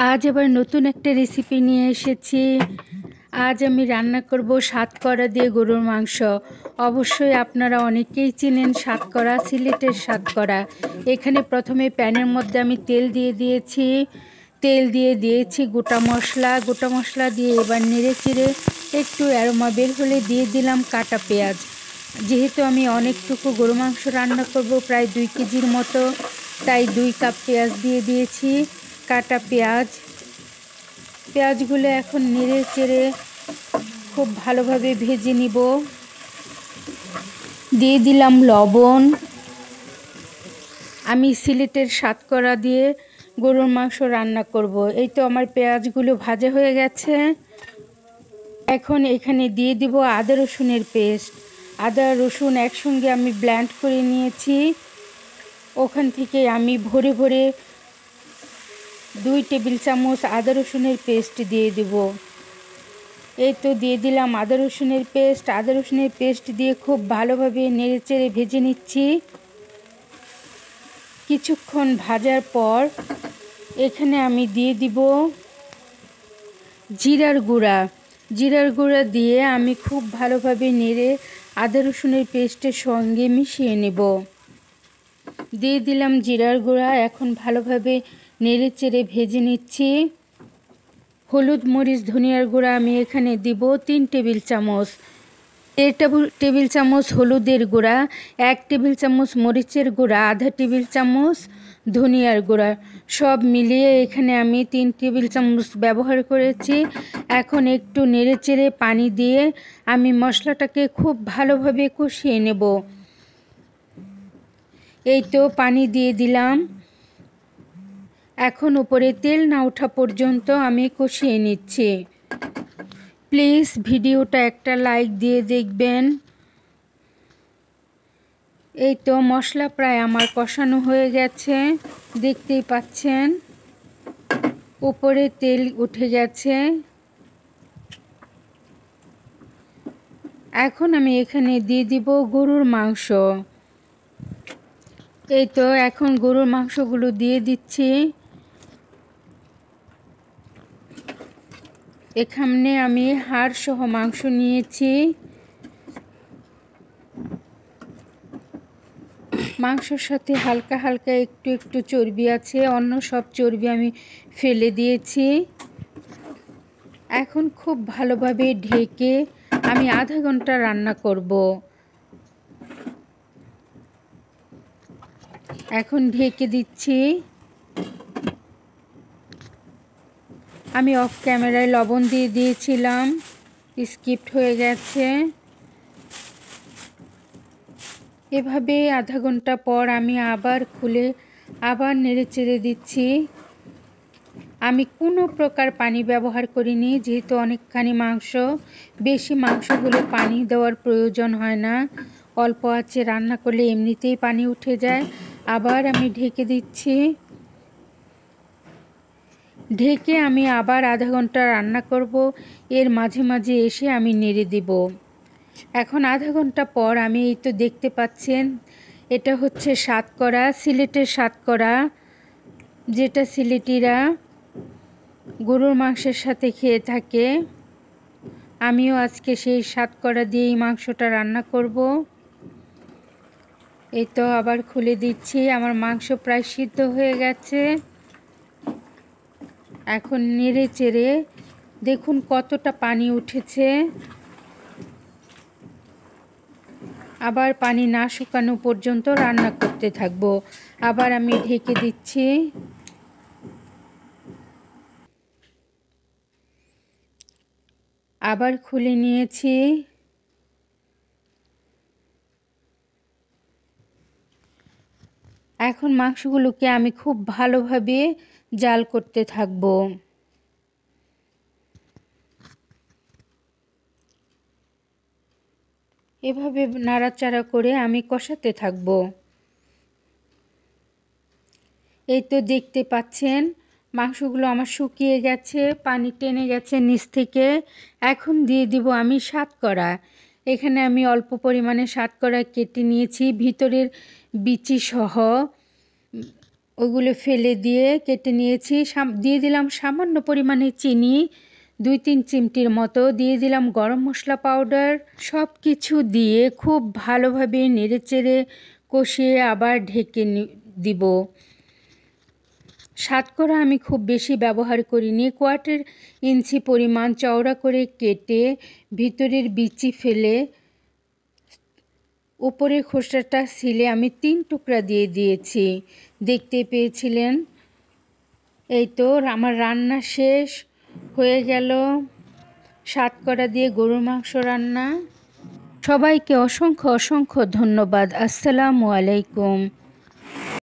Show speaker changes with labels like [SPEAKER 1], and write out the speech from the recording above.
[SPEAKER 1] আজ আবার নতুন একটা রেসিপি নিয়ে এসেছি। আজ আমি রান্না করব সাতকরা দিয়ে গরুর মাংস। অবশ্যই আপনারা অনেকেই চিনেন সাতকরা, সিলেটের সাতকরা। এখানে প্রথমে প্যানের মধ্যে আমি তেল দিয়ে দিয়েছি। তেল দিয়ে দিয়েছি গোটা মশলা দিয়ে এবার নেড়ে চেড়ে একটু অ্যারোমা বের হলে দিয়ে দিলাম কাটা পেঁয়াজ। যেহেতু আমি অনেকটুকু গরু মাংস রান্না করব, প্রায় 2 কেজির মতো, তাই 2 কাপ পেঁয়াজ দিয়ে দিয়েছি, কাটা পেঁয়াজ। পেঁয়াজগুলো এখন নেড়ে চেড়ে খুব ভালোভাবে ভেজে নিব। দিয়ে দিলাম লবণ। আমি সিলেটের সাতকরা দিয়ে গরুর মাংস রান্না করব। এই তো আমার পেঁয়াজগুলো ভাজা হয়ে গেছে। এখন এখানে দিয়ে দিব আদা রসুনের পেস্ট। আদা রসুন একসঙ্গে আমি ব্লেন্ড করে নিয়েছি। ওখান থেকে আমি ভরে ভরে 2 টেবিল চামচ আদা রসুনের পেস্ট দিয়ে দেব। এই তো দিয়ে দিলাম আদা রসুনের পেস্ট। আদা রসুনের পেস্ট দিয়ে খুব ভালোভাবে নেড়েচেড়ে ভেজে নিচ্ছি। কিছুক্ষণ ভাজার পর এখানে আমি দিয়ে দিব জিরার গুঁড়া। জিরার গুঁড়া দিয়ে আমি খুব ভালোভাবে নেড়ে আদা রসুনের পেস্টের সঙ্গে মিশিয়ে নেব। দিয়ে দিলাম জিরার গুঁড়া। এখন ভালোভাবে নেড়ে চেড়ে ভেজে নিচ্ছি। হলুদ, মরিচ, ধনিয়ার গুঁড়া আমি এখানে দিব 3 টেবিল চামচ। 1 টেবিল চামচ হলুদের গুঁড়া, 1 টেবিল চামচ মরিচের গুঁড়া, আধা টেবিল চামচ ধনিয়ার গুঁড়া, সব মিলিয়ে এখানে আমি 3 টেবিল চামচ ব্যবহার করেছি। এখন একটু নেড়েচেড়ে পানি দিয়ে আমি মশলাটাকে খুব ভালোভাবে কষিয়ে নেব। এই তো পানি দিয়ে দিলাম। এখন উপরে তেল না ওঠা পর্যন্ত আমি কষিয়ে নিচ্ছি। প্লিজ ভিডিওটা একটা লাইক দিয়ে দেখবেন। এই তো মশলা প্রায় আমার কষানো হয়ে গেছে, দেখতেই পাচ্ছেন উপরে তেল উঠে গেছে। এখন আমি এখানে দিয়ে দিব গরুর মাংস। এই তো এখন গরুর মাংসগুলো দিয়ে দিচ্ছি। এখানে আমি হাড় সহ মাংস নিয়েছি। মাংসের সাথে হালকা হালকা একটু একটু চর্বি আছে, অন্য সব চর্বি আমি ফেলে দিয়েছি। এখন খুব ভালোভাবে ঢেকে আমি আধা ঘন্টা রান্না করব। এখন ঢেকে দিচ্ছি। আমি অফ ক্যামেরায় লবণ দিয়ে দিয়েছিলাম, স্কিপ হয়ে গেছে। এভাবে আধা ঘন্টা পর আমি আবার খুলে আবার নেড়েচেড়ে দিচ্ছি। আমি কোনো প্রকার পানি ব্যবহার করিনি, যেহেতু অনেকখানি মাংস, বেশি মাংস হলে পানি দেওয়ার প্রয়োজন হয় না। অল্প আঁচে রান্না করলে এমনিতেই পানি উঠে যায়। আবার আমি ঢেকে দিচ্ছি। ঢেকে আমি আবার আধা ঘন্টা রান্না করব। এর মাঝে মাঝে এসে আমি নেড়ে দিব। এখন আধা ঘন্টা পর আমি এই তো দেখতে পাচ্ছেন, এটা হচ্ছে সাতকরা, সিলেটের সাতকরা, যেটা সিলেটিরা গরুর মাংসের সাথে খেয়ে থাকে। আমিও আজকে সেই সাতকরা দিয়েই মাংসটা রান্না করব। এই তো আবার খুলে দিচ্ছি। আমার মাংস প্রায় সিদ্ধ হয়ে গেছে। এখন নেড়ে চেড়ে দেখুন কতটা পানি উঠেছে। আবার পানি না শুকানো পর্যন্ত রান্না করতে থাকব। আবার আমি ঢেকে দিচ্ছি। আবার খুলে নিয়েছি। এখন মাংসগুলোকে আমি খুব ভালোভাবে জাল করতে থাকব। এভাবে নাড়াচাড়া করে আমি কষাতে থাকব। এই তো দেখতে পাচ্ছেন মাংসগুলো আমার শুকিয়ে গেছে, পানি টেনে গেছে নিচ থেকে। এখন দিয়ে দিব আমি সাতকরা। এখানে আমি অল্প পরিমাণে সাতকরা কেটে নিয়েছি, ভিতরের বিচি সহ। ওগুলো ফেলে দিয়ে কেটে নিয়েছি। দিয়ে দিলাম সামান্য পরিমাণে চিনি, 2-3 চিমটির মতো। দিয়ে দিলাম গরম মশলা পাউডার। সব কিছু দিয়ে খুব ভালোভাবে নেড়েচেড়ে কষিয়ে আবার ঢেকে দিব। শতকরা আমি খুব বেশি ব্যবহার করিনি, 1/4 ইঞ্চি পরিমাণ চওড়া করে কেটে ভিতরের বিচি ফেলে উপরের খোসাটা ছিলে আমি 3 টুকরা দিয়ে দিয়েছি। দেখতে পেয়েছিলেন। এই তো আমার রান্না শেষ হয়ে গেল, শতকরা দিয়ে গরুর মাংস রান্না। সবাইকে অসংখ্য অসংখ্য ধন্যবাদ। আসসালামু আলাইকুম।